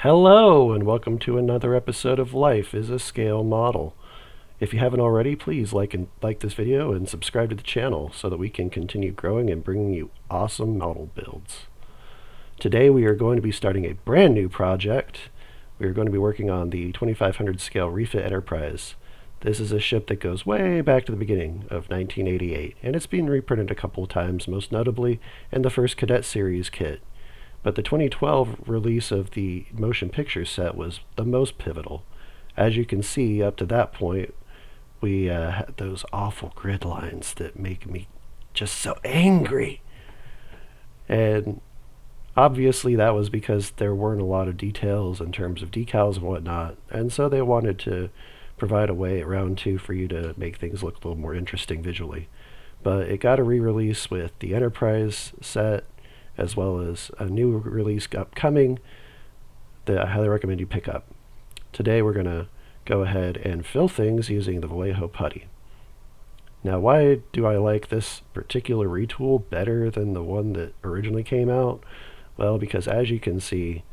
Hello, and welcome to another episode of Life is a Scale Model. If you haven't already, please like this video and subscribe to the channel so that we can continue growing and bringing you awesome model builds. Today we are going to be starting a brand new project. We are going to be working on the 2500 scale Refit Enterprise. This is a ship that goes way back to the beginning of 1988, and it's been reprinted a couple of times, most notably in the first Cadet Series kit. But the 2012 release of the motion picture set was the most pivotal. As you can see, up to that point, we had those awful grid lines that make me just so angry. And obviously that was because there weren't a lot of details in terms of decals and whatnot, and so they wanted to provide a way around for you to make things look a little more interesting visually. But it got a re-release with the Enterprise set, as well as a new release upcoming that I highly recommend you pick up. Today we're going to go ahead and fill things using the Vallejo Putty. Now, why do I like this particular retool better than the one that originally came out? Well, because as you can see,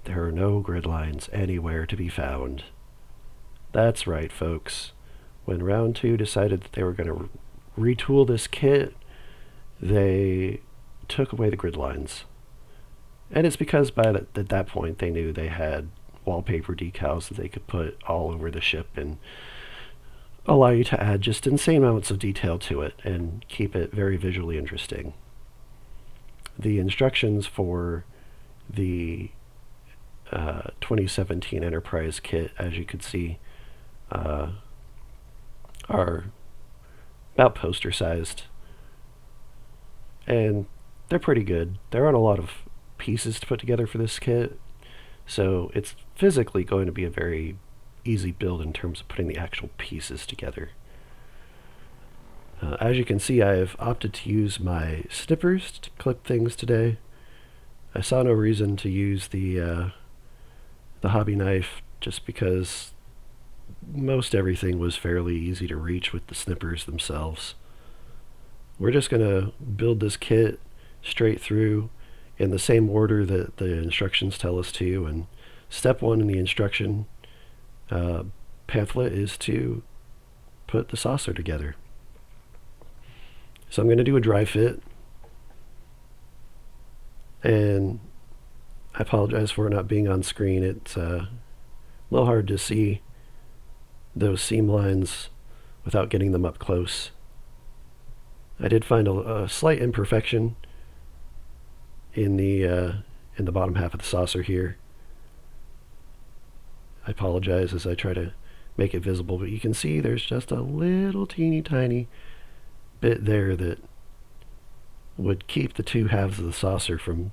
there are no grid lines anywhere to be found. That's right, folks. When Round 2 decided that they were going to retool this kit, they took away the grid lines. And it's because at that point they knew they had wallpaper decals that they could put all over the ship and allow you to add just insane amounts of detail to it and keep it very visually interesting. The instructions for the 2017 Enterprise kit, as you could see, are about poster sized, and they're pretty good. There aren't a lot of pieces to put together for this kit, so it's physically going to be a very easy build in terms of putting the actual pieces together. As you can see, I have opted to use my snippers to clip things today. I saw no reason to use the hobby knife just because most everything was fairly easy to reach with the snippers themselves. We're just going to build this kit straight through in the same order that the instructions tell us to, and step one in the instruction pamphlet is to put the saucer together. So I'm going to do a dry fit, and I apologize for not being on screen. It's a little hard to see those seam lines without getting them up close. I did find a slight imperfection in the bottom half of the saucer here. I apologize as I try to make it visible, but you can see there's just a little teeny tiny bit there that would keep the two halves of the saucer from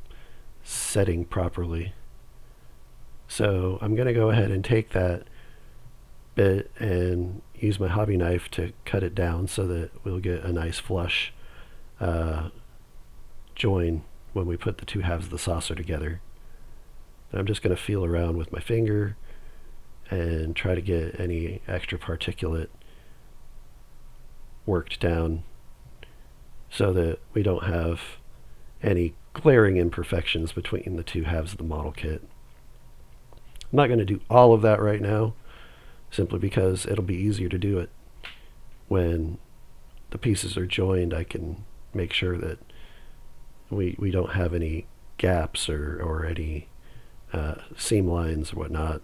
setting properly. So I'm going to go ahead and take that bit and use my hobby knife to cut it down so that we'll get a nice flush join when we put the two halves of the saucer together. And I'm just going to feel around with my finger and try to get any extra particulate worked down so that we don't have any glaring imperfections between the two halves of the model kit. I'm not going to do all of that right now, simply because it'll be easier to do it when the pieces are joined. I can make sure that we don't have any gaps or any seam lines or whatnot,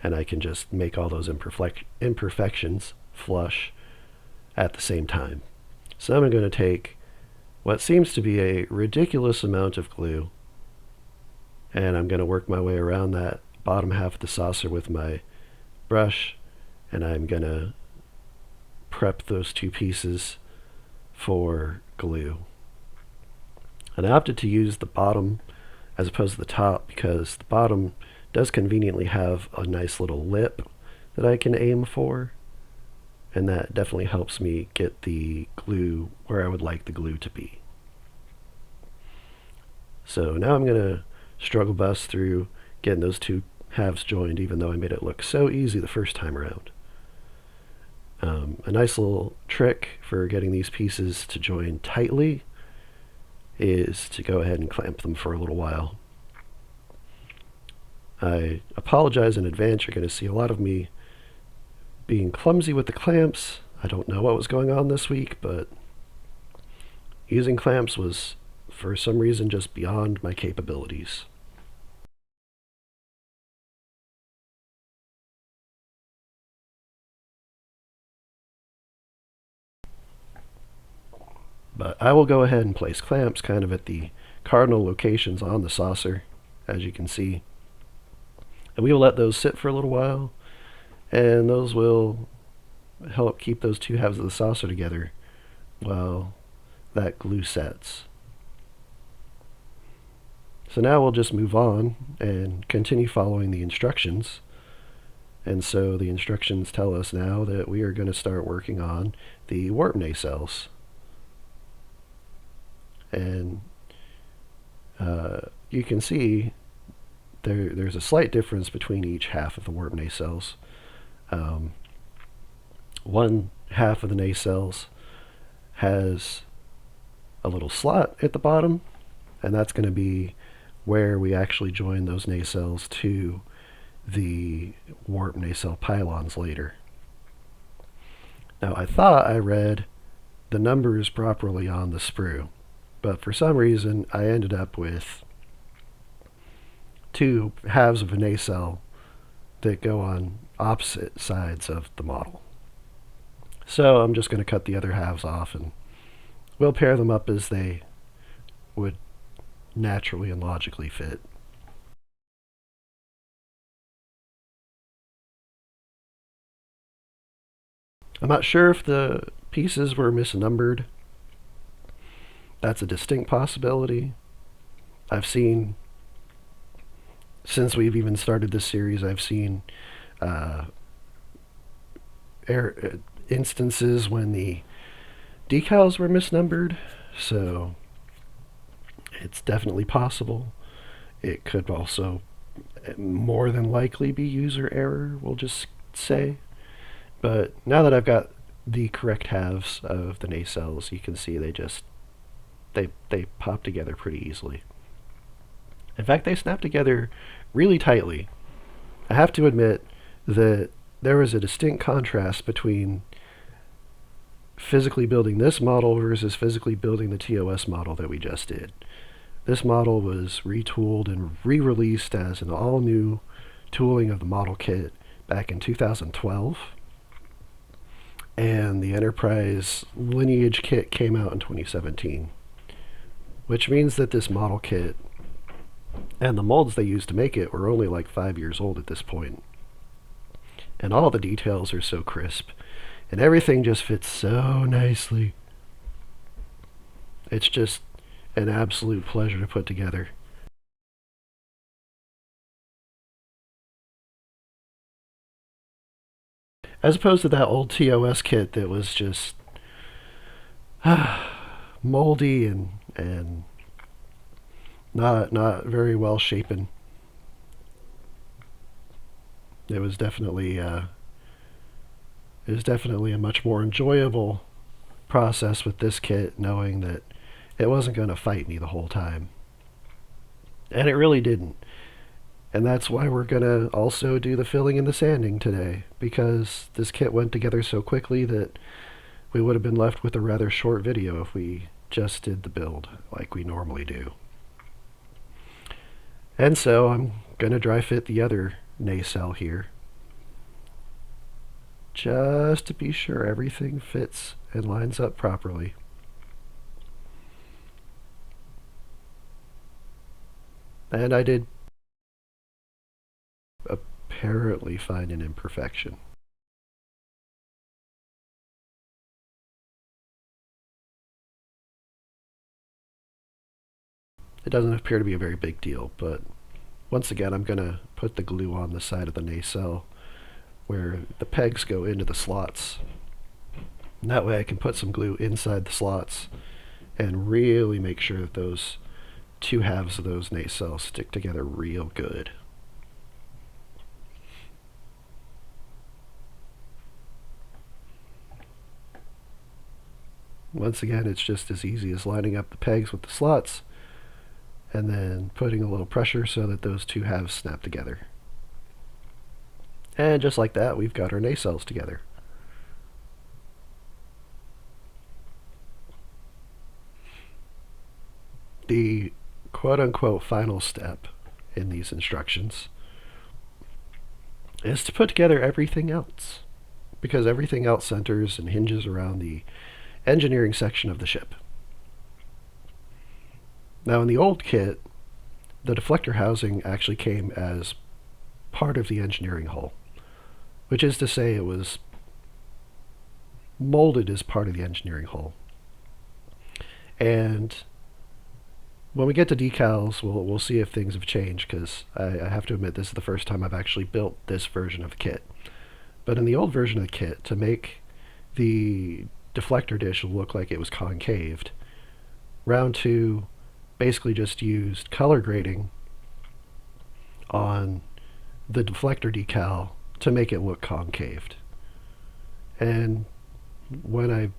and I can just make all those imperfections flush at the same time. So I'm going to take what seems to be a ridiculous amount of glue, and I'm going to work my way around that bottom half of the saucer with my brush, and I'm going to prep those two pieces for glue. And I opted to use the bottom as opposed to the top because the bottom does conveniently have a nice little lip that I can aim for, and that definitely helps me get the glue where I would like the glue to be. So now I'm going to struggle bust through getting those two halves joined, even though I made it look so easy the first time around. A nice little trick for getting these pieces to join tightly is to go ahead and clamp them for a little while. I apologize in advance. You're going to see a lot of me being clumsy with the clamps. I don't know what was going on this week, but using clamps was, for some reason, just beyond my capabilities. But I will go ahead and place clamps kind of at the cardinal locations on the saucer, as you can see. And we will let those sit for a little while, and those will help keep those two halves of the saucer together while that glue sets. So now we'll just move on and continue following the instructions. And so the instructions tell us now that we are going to start working on the warp nacelles. And you can see there's a slight difference between each half of the warp nacelles. One half of the nacelles has a little slot at the bottom, and that's going to be where we actually join those nacelles to the warp nacelle pylons later. Now, I thought I read the numbers properly on the sprue, but for some reason I ended up with two halves of a nacelle that go on opposite sides of the model. So I'm just going to cut the other halves off, and we'll pair them up as they would naturally and logically fit. I'm not sure if the pieces were misnumbered. That's a distinct possibility. I've seen, since we've even started this series, I've seen instances when the decals were misnumbered, so it's definitely possible. It could also more than likely be user error, we'll just say. But now that I've got the correct halves of the nacelles, you can see they pop together pretty easily. In fact, they snap together really tightly. I have to admit that there was a distinct contrast between physically building this model versus physically building the TOS model that we just did. This model was retooled and re-released as an all-new tooling of the model kit back in 2012. And the Enterprise Lineage kit came out in 2017. Which means that this model kit and the molds they used to make it were only like 5 years old at this point. And all the details are so crisp, and everything just fits so nicely. It's just an absolute pleasure to put together. As opposed to that old TOS kit that was just moldy and not very well shapen. It was definitely a much more enjoyable process with this kit, knowing that it wasn't going to fight me the whole time. And it really didn't. And that's why we're going to also do the filling and the sanding today, because this kit went together so quickly that we would have been left with a rather short video if we just did the build like we normally do. And so I'm going to dry fit the other nacelle here, just to be sure everything fits and lines up properly. And I did apparently find an imperfection. It doesn't appear to be a very big deal, but once again I'm going to put the glue on the side of the nacelle where the pegs go into the slots. And that way I can put some glue inside the slots and really make sure that those two halves of those nacelles stick together real good. Once again, it's just as easy as lining up the pegs with the slots and then putting a little pressure so that those two halves snap together. And just like that, we've got our nacelles together. The quote-unquote final step in these instructions is to put together everything else, because everything else centers and hinges around the engineering section of the ship. Now, in the old kit, the deflector housing actually came as part of the engineering hull, which is to say it was molded as part of the engineering hull. And when we get to decals, we'll see if things have changed, because I have to admit this is the first time I've actually built this version of the kit. But in the old version of the kit, to make the deflector dish look like it was concaved, round 2 basically just used color grading on the deflector decal to make it look concaved. And when I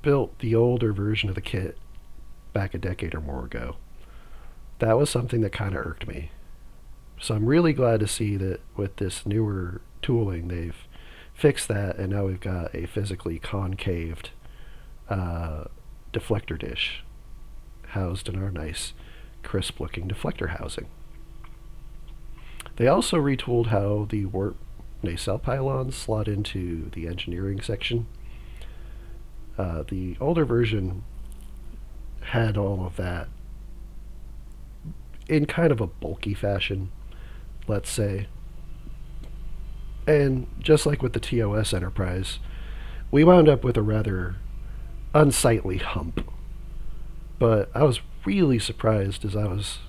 built the older version of the kit back a decade or more ago, that was something that kind of irked me. So I'm really glad to see that with this newer tooling, they've fixed that, and now we've got a physically concaved deflector dish housed in our nice, crisp-looking deflector housing. They also retooled how the warp nacelle pylons slot into the engineering section. The older version had all of that in kind of a bulky fashion, let's say. And just like with the TOS Enterprise, we wound up with a rather unsightly hump. But I was really surprised as I was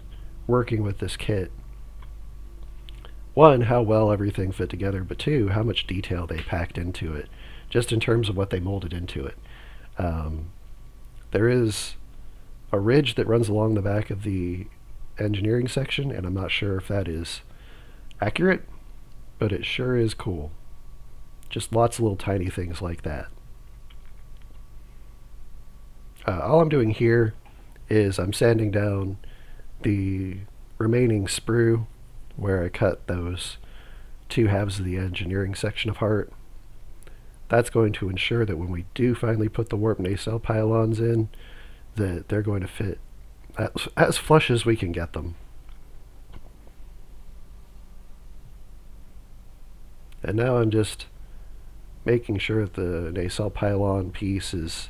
working with this kit. One, how well everything fit together, but two, how much detail they packed into it, just in terms of what they molded into it. There is a ridge that runs along the back of the engineering section, and I'm not sure if that is accurate, but it sure is cool. Just lots of little tiny things like that. All I'm doing here is I'm sanding down the remaining sprue where I cut those 2 halves of the engineering section apart. That's going to ensure that when we do finally put the warp nacelle pylons in, that they're going to fit as flush as we can get them. And now I'm just making sure that the nacelle pylon piece is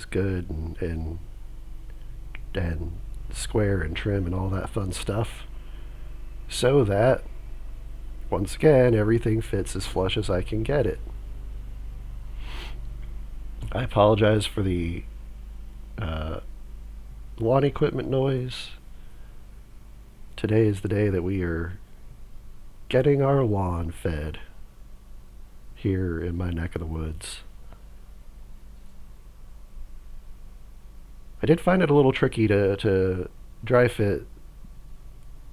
good and square and trim and all that fun stuff, so that once again everything fits as flush as I can get it. I apologize for the lawn equipment noise. Today is the day that we are getting our lawn fed here in my neck of the woods. I did find it a little tricky to dry fit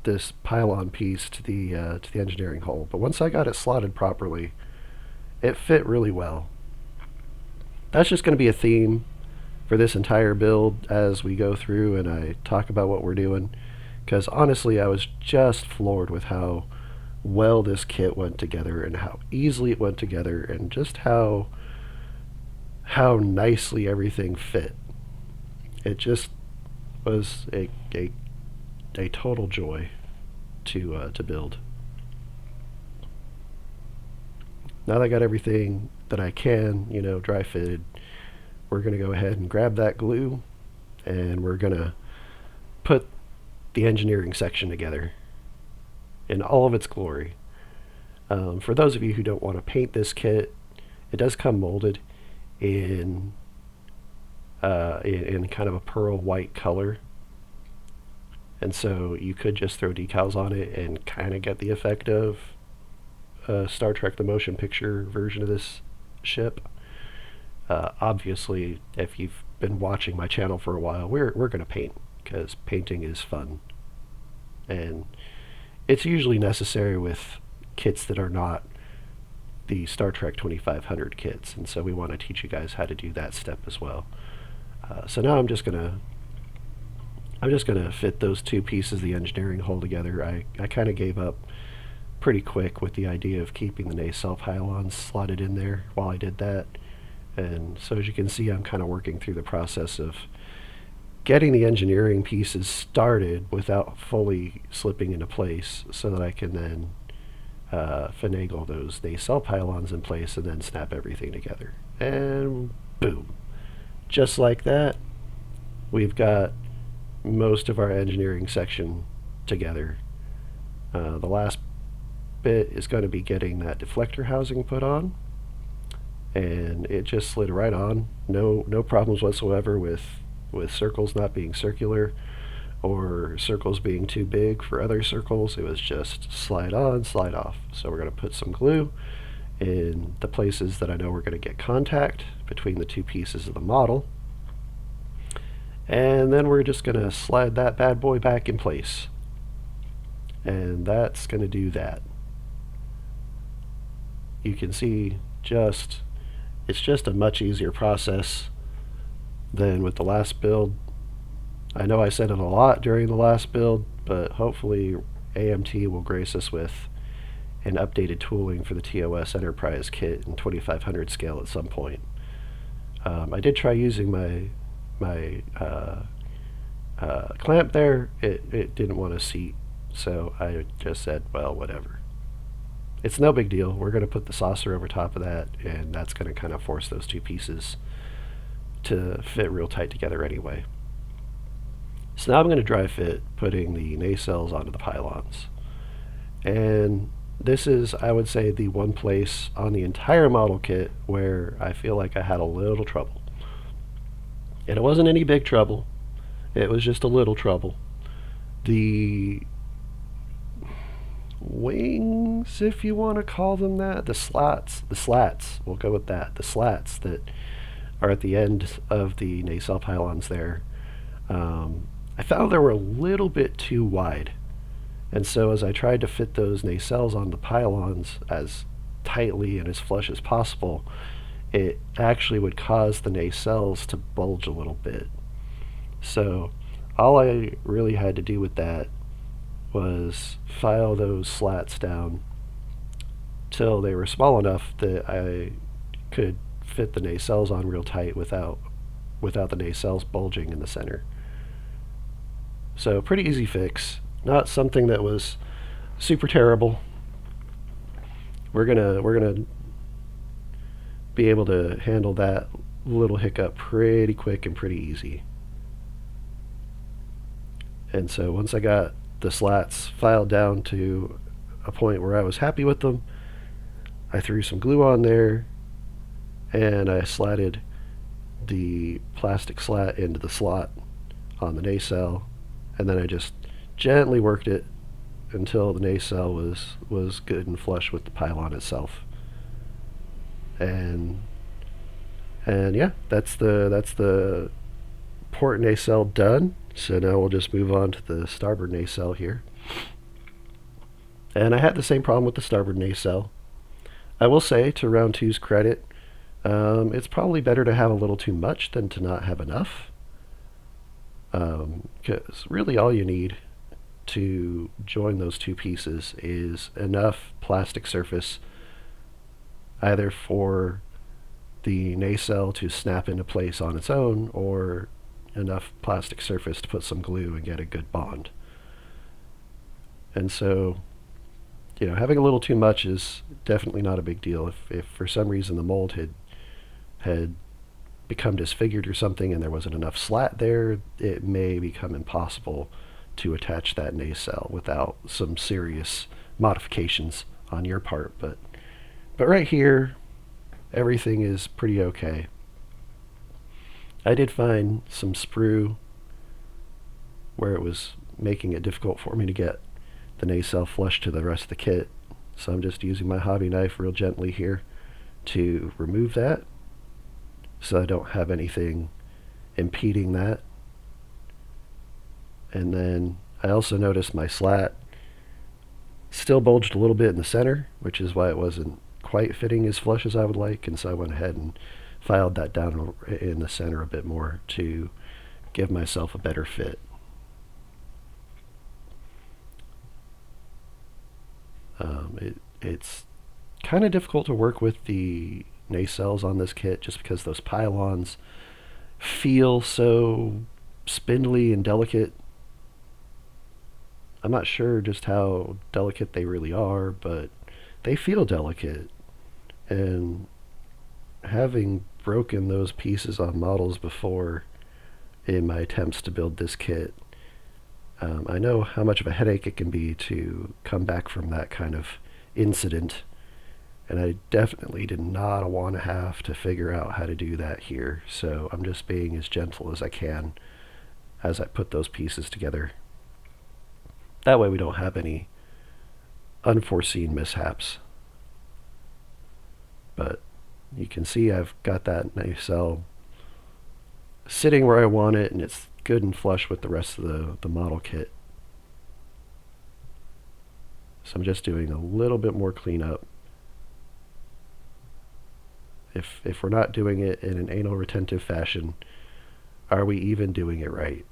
this pylon piece to the engineering hull, but once I got it slotted properly, it fit really well. That's just going to be a theme for this entire build as we go through and I talk about what we're doing, because honestly I was just floored with how well this kit went together and how easily it went together and just how nicely everything fit. It just was a total joy to build. Now that I got everything that I can, dry fitted, we're going to go ahead and grab that glue and we're going to put the engineering section together in all of its glory. For those of you who don't want to paint this kit, it does come molded in kind of a pearl white color, and so you could just throw decals on it and kind of get the effect of Star Trek the Motion Picture version of this ship. Obviously, if you've been watching my channel for a while, we're going to paint, because painting is fun, and it's usually necessary with kits that are not the Star Trek 2500 kits, and so we want to teach you guys how to do that step as well. So now I'm just gonna fit those 2 pieces of the engineering hull together. I kind of gave up pretty quick with the idea of keeping the nacelle pylons slotted in there while I did that. And so as you can see, I'm kind of working through the process of getting the engineering pieces started without fully slipping into place so that I can then finagle those nacelle pylons in place and then snap everything together. And boom. Just like that, we've got most of our engineering section together. The last bit is going to be getting that deflector housing put on, and it just slid right on. No problems whatsoever with circles not being circular or circles being too big for other circles. It was just slide on, slide off. So we're going to put some glue in the places that I know we're going to get contact between the two pieces of the model. And then we're just going to slide that bad boy back in place. And that's going to do that. You can see it's just a much easier process than with the last build. I know I said it a lot during the last build, but hopefully AMT will grace us with an updated tooling for the TOS Enterprise kit in 2500 scale at some point. I did try using my clamp there. It didn't want to seat, so I just said, well, whatever. It's no big deal. We're going to put the saucer over top of that, and that's going to kind of force those two pieces to fit real tight together anyway. So now I'm going to dry fit putting the nacelles onto the pylons. And this is, I would say, the one place on the entire model kit where I feel like I had a little trouble. And it wasn't any big trouble. It was just a little trouble. The wings, if you want to call them that, the slats, we'll go with that, the slats that are at the end of the nacelle pylons there, I found they were a little bit too wide. And so as I tried to fit those nacelles on the pylons as tightly and as flush as possible, it actually would cause the nacelles to bulge a little bit. So all I really had to do with that was file those slats down till they were small enough that I could fit the nacelles on real tight without the nacelles bulging in the center. So pretty easy fix. Not something that was super terrible. We're gonna be able to handle that little hiccup pretty quick and pretty easy. And so once I got the slats filed down to a point where I was happy with them, I threw some glue on there and I slatted the plastic slat into the slot on the nacelle, and then I just gently worked it until the nacelle was good and flush with the pylon itself. And yeah, that's the port nacelle done. So now we'll just move on to the starboard nacelle here. And I had the same problem with the starboard nacelle. I will say, to round two's credit, it's probably better to have a little too much than to not have enough. Because really all you need to join those two pieces is enough plastic surface either for the nacelle to snap into place on its own, or enough plastic surface to put some glue and get a good bond. And so, you know, having a little too much is definitely not a big deal. If for some reason the mold had become disfigured or something and there wasn't enough slat there, it may become impossible to attach that nacelle without some serious modifications on your part. But right here, everything is pretty okay. I did find some sprue where it was making it difficult for me to get the nacelle flush to the rest of the kit, so I'm just using my hobby knife real gently here to remove that so I don't have anything impeding that. And then I also noticed my slat still bulged a little bit in the center, which is why it wasn't quite fitting as flush as I would like, and so I went ahead and filed that down in the center a bit more to give myself a better fit. It's kind of difficult to work with the nacelles on this kit just because those pylons feel so spindly and delicate. I'm not sure just how delicate they really are, but they feel delicate. And having broken those pieces on models before in my attempts to build this kit, I know how much of a headache it can be to come back from that kind of incident, and I definitely did not want to have to figure out how to do that here, so I'm just being as gentle as I can as I put those pieces together. That way we don't have any unforeseen mishaps. But you can see I've got that nacelle sitting where I want it, and it's good and flush with the rest of the model kit. So I'm just doing a little bit more cleanup. If we're not doing it in an anal retentive fashion, are we even doing it right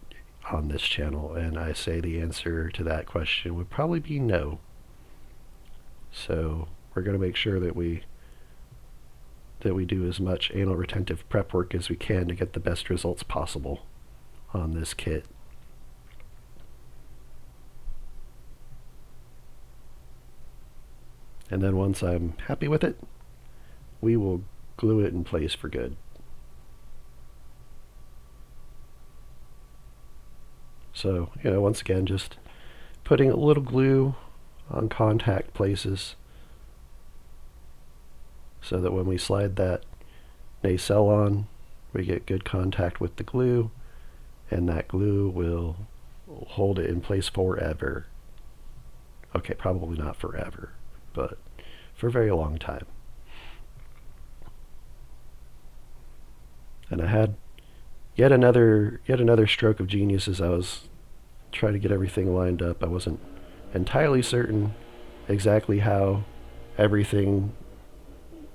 on this channel? And I say the answer to that question would probably be no. So we're going to make sure that we do as much anal retentive prep work as we can to get the best results possible on this kit. And then once I'm happy with it, we will glue it in place for good. So, once again, just putting a little glue on contact places so that when we slide that nacelle on, we get good contact with the glue, and that glue will hold it in place forever. Okay, probably not forever, but for a very long time. And I had yet another stroke of genius as I was trying to get everything lined up. I wasn't entirely certain exactly how everything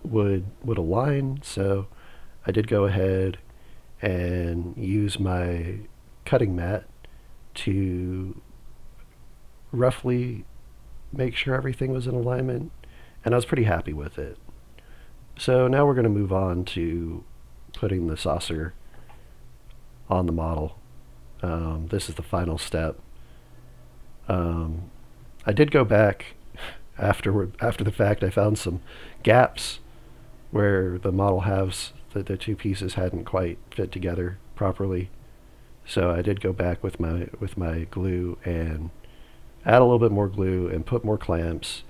would align, so I did go ahead and use my cutting mat to roughly make sure everything was in alignment, and I was pretty happy with it. So now we're going to move on to putting the saucer on the model. This is the final step. I did go back after the fact. I found some gaps where the model halves, the two pieces hadn't quite fit together properly. So I did go back with my glue and add a little bit more glue and put more clamps.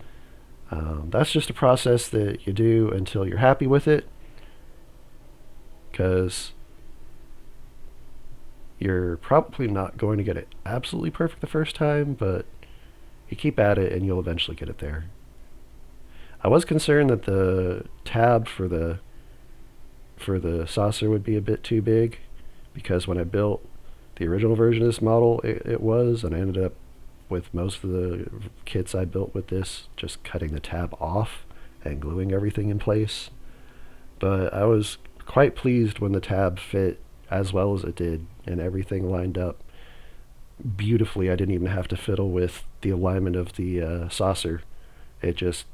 That's just a process that you do until you're happy with it, because you're probably not going to get it absolutely perfect the first time, but you keep at it and you'll eventually get it there. I was concerned that the tab for the saucer would be a bit too big, because when I built the original version of this model, it was, and I ended up with most of the kits I built with this just cutting the tab off and gluing everything in place. But I was quite pleased when the tab fit as well as it did, and everything lined up beautifully. I didn't even have to fiddle with the alignment of the saucer. It just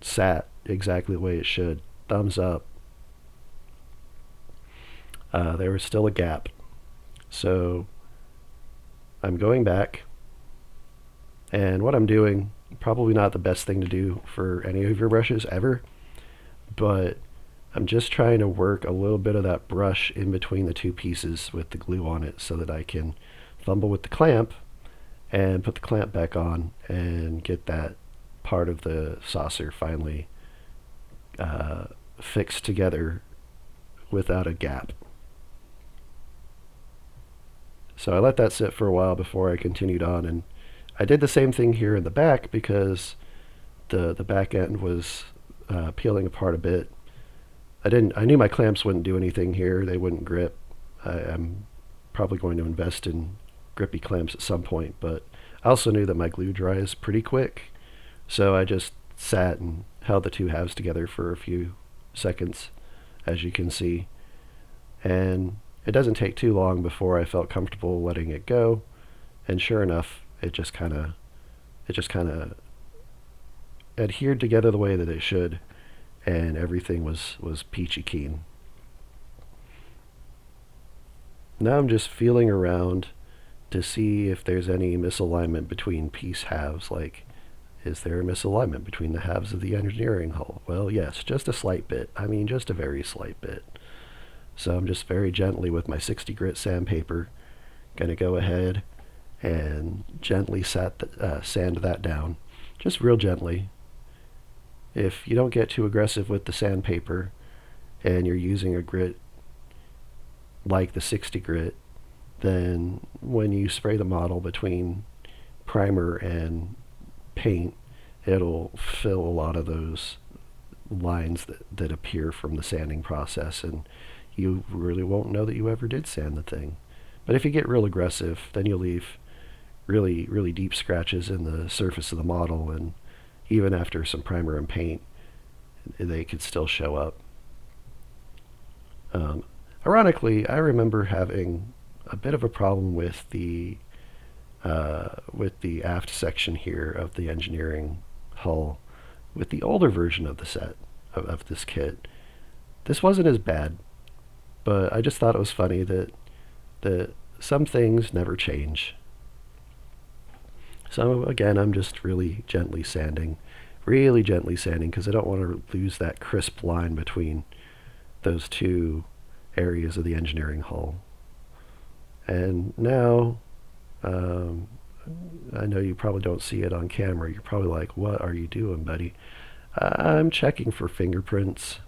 sat exactly the way it should. Thumbs up. There was still a gap, so I'm going back, and what I'm doing, probably not the best thing to do for any of your brushes ever, but I'm just trying to work a little bit of that brush in between the two pieces with the glue on it so that I can fumble with the clamp and put the clamp back on and get that part of the saucer finally fixed together without a gap. So I let that sit for a while before I continued on, and I did the same thing here in the back because the back end was peeling apart a bit. I knew my clamps wouldn't do anything here. They wouldn't grip. I'm probably going to invest in grippy clamps at some point, but I also knew that my glue dries pretty quick, so I just sat and held the two halves together for a few seconds, as you can see, and it doesn't take too long before I felt comfortable letting it go, and sure enough, it just kind of adhered together the way that it should, and everything was peachy keen. Now I'm just feeling around to see if there's any misalignment between piece halves. Like, is there a misalignment between the halves of the engineering hull? Well, yes, just a slight bit. I mean, just a very slight bit. So I'm just very gently with my 60 grit sandpaper going to go ahead and gently sand that down. Just real gently. If you don't get too aggressive with the sandpaper and you're using a grit like the 60 grit, then when you spray the model between primer and paint, it'll fill a lot of those lines that appear from the sanding process, and you really won't know that you ever did sand the thing. But if you get real aggressive, then you'll leave really, really deep scratches in the surface of the model, and even after some primer and paint, they could still show up. Ironically, I remember having a bit of a problem with the aft section here of the engineering hull with the older version of the set of this kit. This wasn't as bad, but I just thought it was funny that some things never change. So again, I'm just really gently sanding because I don't want to lose that crisp line between those two areas of the engineering hull. And now, I know you probably don't see it on camera. You're probably like, what are you doing, buddy? I'm checking for fingerprints.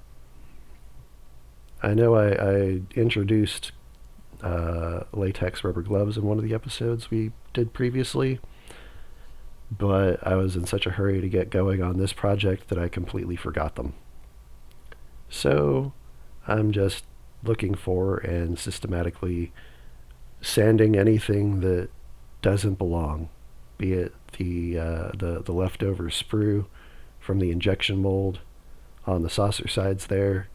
I know I introduced latex rubber gloves in one of the episodes we did previously, but I was in such a hurry to get going on this project that I completely forgot them. So I'm just looking for and systematically sanding anything that doesn't belong, be it the leftover sprue from the injection mold on the saucer sides there,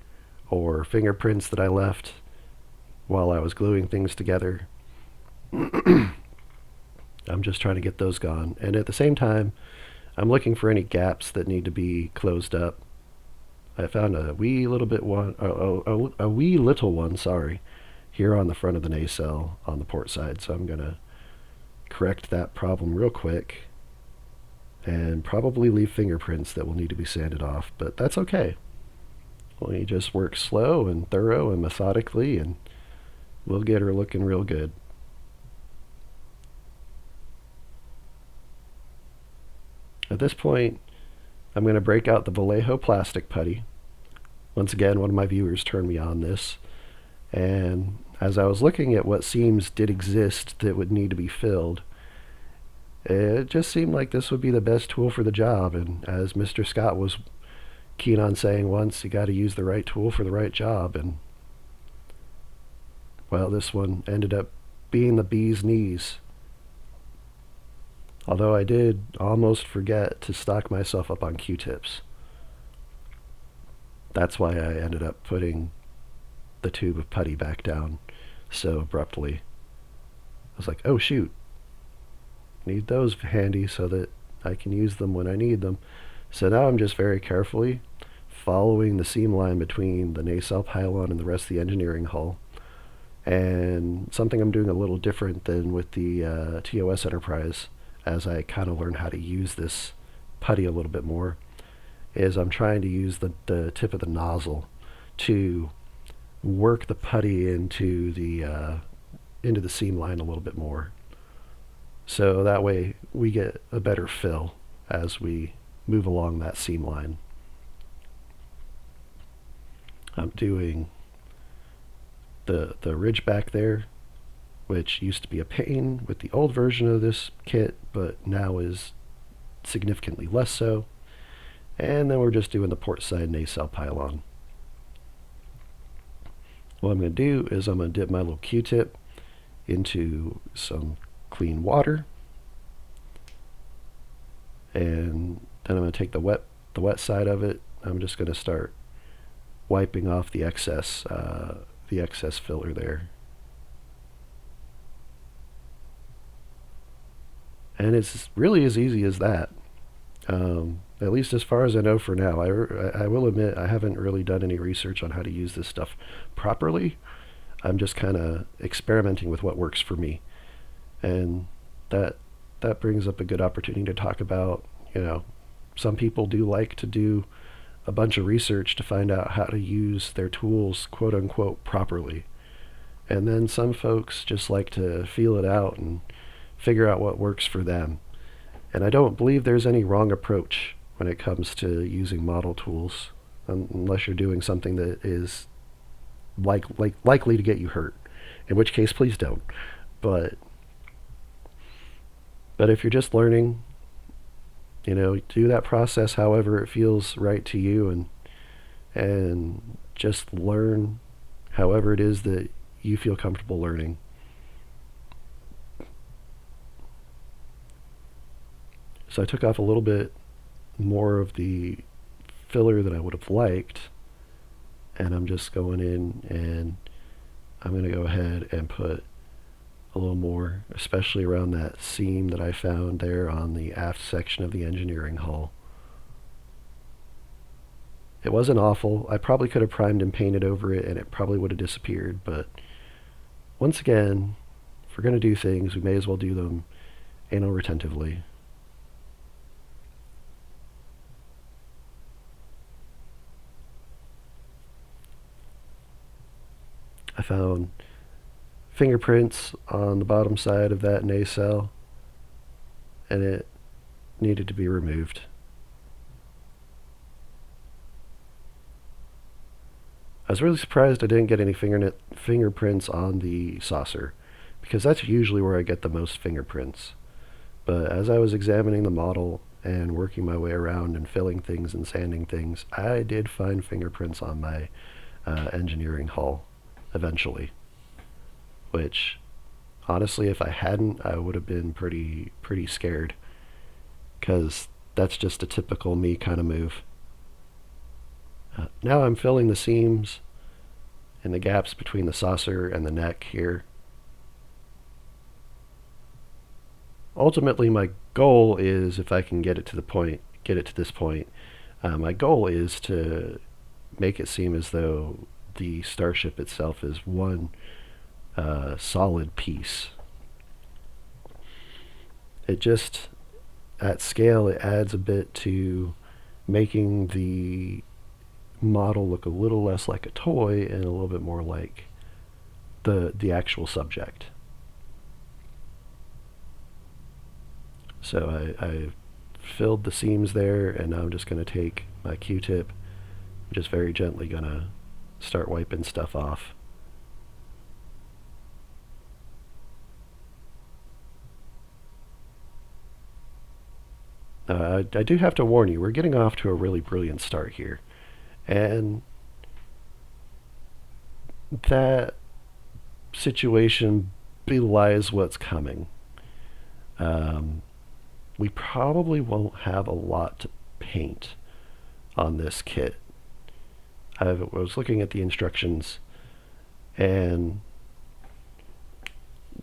or fingerprints that I left while I was gluing things together. I'm just trying to get those gone, and at the same time, I'm looking for any gaps that need to be closed up. I found a wee little one, sorry, here on the front of the nacelle on the port side, so I'm gonna correct that problem real quick and probably leave fingerprints that will need to be sanded off, but that's okay. Well, you just work slow and thorough and methodically, and we'll get her looking real good. At this point, I'm going to break out the Vallejo plastic putty. Once again, one of my viewers turned me on this, and as I was looking at what seams did exist that would need to be filled, it just seemed like this would be the best tool for the job. And as Mr. Scott was keen on saying once, you got to use the right tool for the right job. And well, this one ended up being the bee's knees. Although I did almost forget to stock myself up on Q-tips. That's why I ended up putting the tube of putty back down so abruptly. I was like, oh shoot, need those handy so that I can use them when I need them. So now I'm just very carefully following the seam line between the nacelle pylon and the rest of the engineering hull. And something I'm doing a little different than with the TOS Enterprise, as I kind of learn how to use this putty a little bit more, is I'm trying to use the tip of the nozzle to work the putty into the seam line a little bit more. So that way we get a better fill as we move along that seam line. I'm doing the ridge back there, which used to be a pain with the old version of this kit, but now is significantly less so. And then we're just doing the port side nacelle pylon. What I'm going to do is I'm going to dip my little Q-tip into some clean water, and then I'm going to take the wet side of it. I'm just going to start wiping off the excess filler there. And it's really as easy as that. At least as far as I know for now. I will admit I haven't really done any research on how to use this stuff properly. I'm just kind of experimenting with what works for me. And that that brings up a good opportunity to talk about, some people do like to do a bunch of research to find out how to use their tools, quote unquote, properly. And then some folks just like to feel it out and figure out what works for them. And I don't believe there's any wrong approach when it comes to using model tools, unless you're doing something that is likely to get you hurt. In which case, please don't. But if you're just learning, do that process however it feels right to you, and just learn however it is that you feel comfortable learning. So I took off a little bit more of the filler than I would have liked, and I'm just going in and I'm going to go ahead and put a little more, especially around that seam that I found there on the aft section of the engineering hull. It wasn't awful. I probably could have primed and painted over it and it probably would have disappeared, but once again, if we're going to do things, we may as well do them anal retentively. I found fingerprints on the bottom side of that nacelle, and it needed to be removed. I was really surprised I didn't get any fingerprints on the saucer, because that's usually where I get the most fingerprints. But as I was examining the model and working my way around and filling things and sanding things, I did find fingerprints on my engineering hull eventually. Which, honestly, if I hadn't, I would have been pretty scared, because that's just a typical me kind of move. Now I'm filling the seams and the gaps between the saucer and the neck here. Ultimately, my goal is, if I can get it to this point, my goal is to make it seem as though the starship itself is one solid piece. It just, at scale, it adds a bit to making the model look a little less like a toy and a little bit more like the actual subject. So I filled the seams there, and now I'm just going to take my Q-tip, I'm just very gently going to start wiping stuff off. I do have to warn you, we're getting off to a really brilliant start here. And that situation belies what's coming. We probably won't have a lot to paint on this kit. I was looking at the instructions, and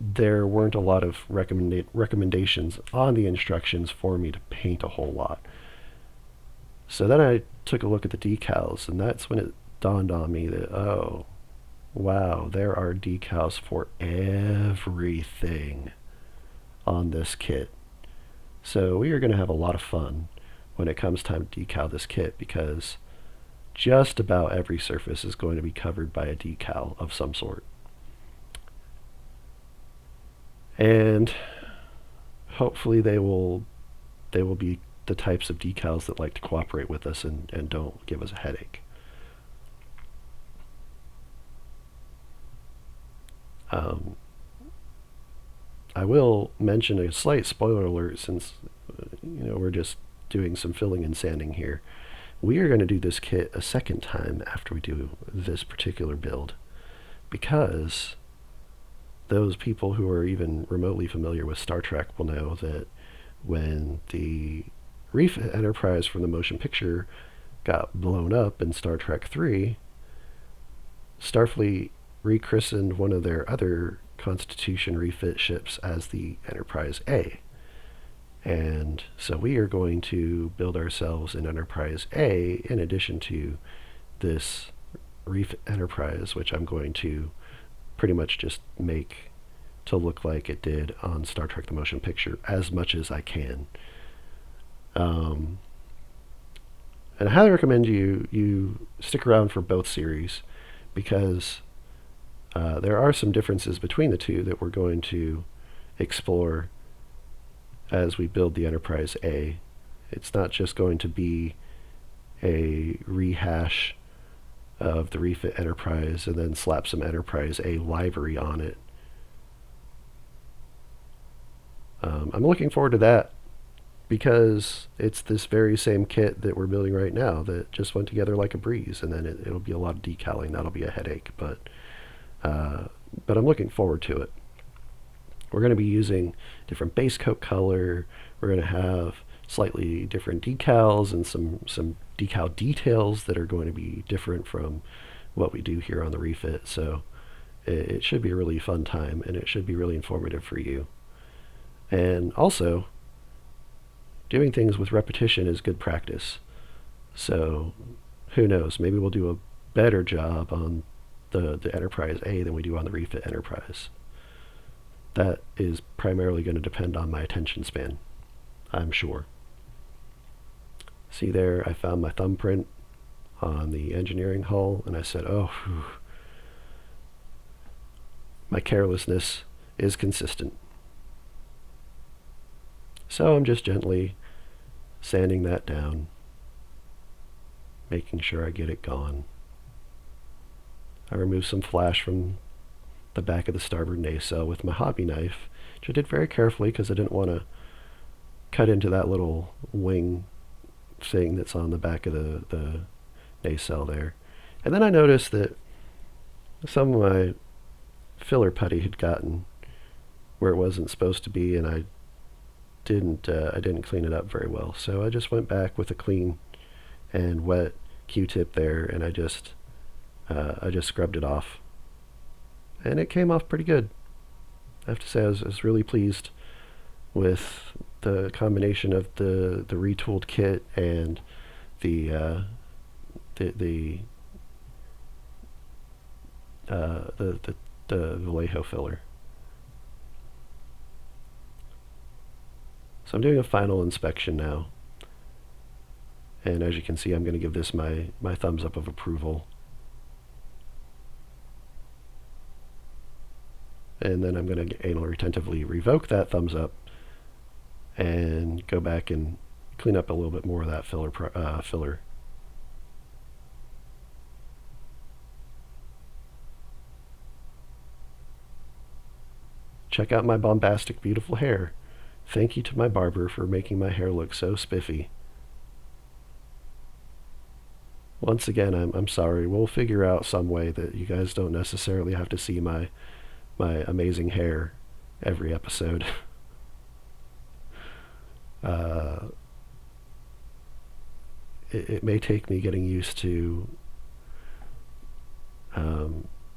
there weren't a lot of recommendations on the instructions for me to paint a whole lot. So then I took a look at the decals, and that's when it dawned on me that, oh, wow, there are decals for everything on this kit. So we are going to have a lot of fun when it comes time to decal this kit, because just about every surface is going to be covered by a decal of some sort. And hopefully they will be the types of decals that like to cooperate with us and don't give us a headache. I will mention a slight spoiler alert, since we're just doing some filling and sanding here. We are going to do this kit a second time after we do this particular build, because those people who are even remotely familiar with Star Trek will know that when the Refit Enterprise from the motion picture got blown up in Star Trek III, Starfleet rechristened one of their other Constitution refit ships as the Enterprise A. And so we are going to build ourselves an Enterprise A in addition to this Refit Enterprise, which I'm going to pretty much just make to look like it did on Star Trek the Motion Picture as much as I can. And I highly recommend you stick around for both series because there are some differences between the two that we're going to explore as we build the Enterprise A. It's not just going to be a rehash of the Refit Enterprise and then slap some Enterprise A livery on it. I'm looking forward to that because it's this very same kit that we're building right now that just went together like a breeze, and then it'll be a lot of decaling. That'll be a headache, but I'm looking forward to it. We're going to be using different base coat color. We're going to have slightly different decals and some decal details that are going to be different from what we do here on the Refit. So it should be a really fun time, and it should be really informative for you. And also, doing things with repetition is good practice. So who knows? Maybe we'll do a better job on the Enterprise A than we do on the Refit Enterprise. That is primarily going to depend on my attention span, I'm sure. See there, I found my thumbprint on the engineering hull, and I said, oh, whew. My carelessness is consistent. So I'm just gently sanding that down, making sure I get it gone. I removed some flash from the back of the starboard nacelle with my hobby knife, which I did very carefully because I didn't want to cut into that little wing thing that's on the back of the nacelle there. And then I noticed that some of my filler putty had gotten where it wasn't supposed to be, and I didn't clean it up very well. So I just went back with a clean and wet Q-tip there, and I just scrubbed it off, and it came off pretty good. I have to say I was really pleased with the combination of the retooled kit and the Vallejo filler. So I'm doing a final inspection now, and as you can see, I'm going to give this my thumbs up of approval. And then I'm going to anally retentively revoke that thumbs up and go back and clean up a little bit more of that filler. Check out my bombastic, beautiful hair. Thank you to my barber for making my hair look so spiffy. Once again, I'm sorry. We'll figure out some way that you guys don't necessarily have to see my amazing hair every episode. It may take me getting used to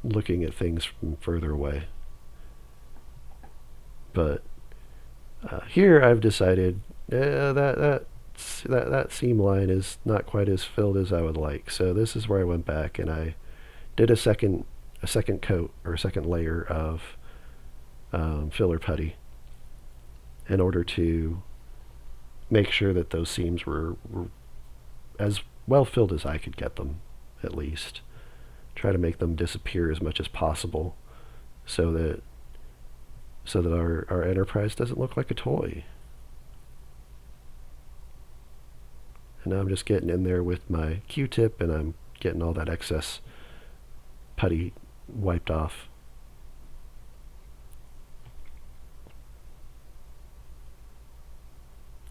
looking at things from further away. But here I've decided that seam line is not quite as filled as I would like. So this is where I went back and I did a second coat or a second layer of filler putty in order to make sure that those seams were as well filled as I could get them, at least. Try to make them disappear as much as possible so that our Enterprise doesn't look like a toy. And now I'm just getting in there with my Q-tip and I'm getting all that excess putty wiped off.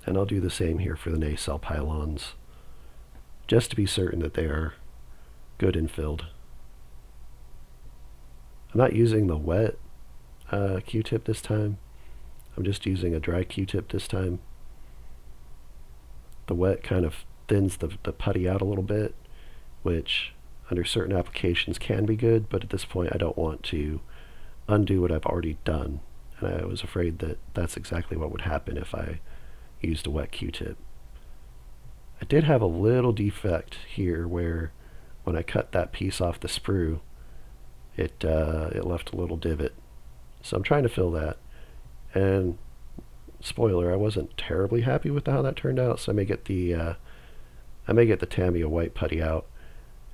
And I'll do the same here for the nacelle pylons, just to be certain that they are good and filled. I'm not using the wet Q-tip this time. I'm just using a dry Q-tip this time. The wet kind of thins the putty out a little bit, which under certain applications can be good, but at this point I don't want to undo what I've already done. And I was afraid that that's exactly what would happen if I used a wet Q-tip. I did have a little defect here where when I cut that piece off the sprue, it left a little divot. So I'm trying to fill that. And spoiler, I wasn't terribly happy with how that turned out, so I may get the Tamiya white putty out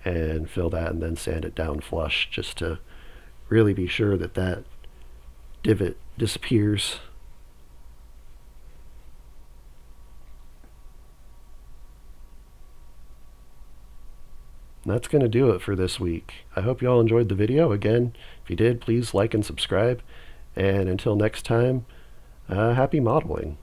and fill that and then sand it down flush just to really be sure that that divot disappears. And that's going to do it for this week. I hope you all enjoyed the video. Again, if you did, please like and subscribe. And until next time, happy modeling.